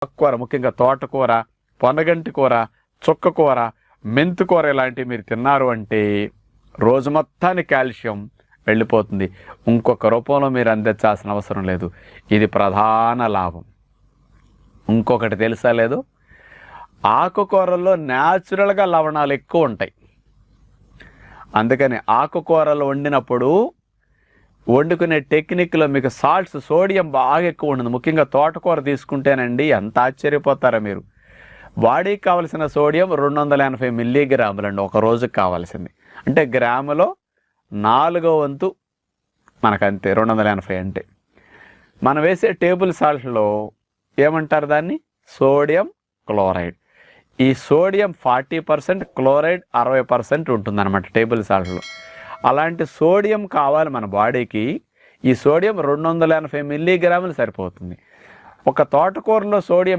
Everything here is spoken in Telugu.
ఆకుకూర, ముఖ్యంగా తోటకూర, పొనగంటి కూర, చుక్కకూర, మెంతికూర ఇలాంటివి మీరు తిన్నారు అంటే రోజు మొత్తానికి కాల్షియం వెళ్ళిపోతుంది. ఇంకొక రూపంలో మీరు అందించాల్సిన అవసరం లేదు. ఇది ప్రధాన లాభం. ఇంకొకటి తెలుసా లేదు, ఆకుకూరల్లో న్యాచురల్గా లవణాలు ఎక్కువ ఉంటాయి. అందుకని ఆకుకూరలు వండినప్పుడు వండుకునే టెక్నిక్లో మీకు సోడియం బాగా ఎక్కువ ఉంటుంది. ముఖ్యంగా తోటకూర తీసుకుంటేనండి ఎంత ఆశ్చర్యపోతారో మీరు. బాడీకి కావలసిన సోడియం 280 మిల్లీగ్రాములండి ఒక రోజుకి కావాల్సింది. అంటే గ్రాములో 4వ వంతు మనకంతే 280 అంటే. మనం వేసే టేబుల్ సాల్ట్లో ఏమంటారు దాన్ని? Sodium chloride. ఈ సోడియం 40%, క్లోరైడ్ 60% ఉంటుందన్నమాట టేబుల్ సాల్ట్లో. అలాంటి సోడియం కావాలి మన బాడీకి. ఈ సోడియం 280 మిల్లీగ్రాములు సరిపోతుంది. ఒక తోటకూరలో సోడియం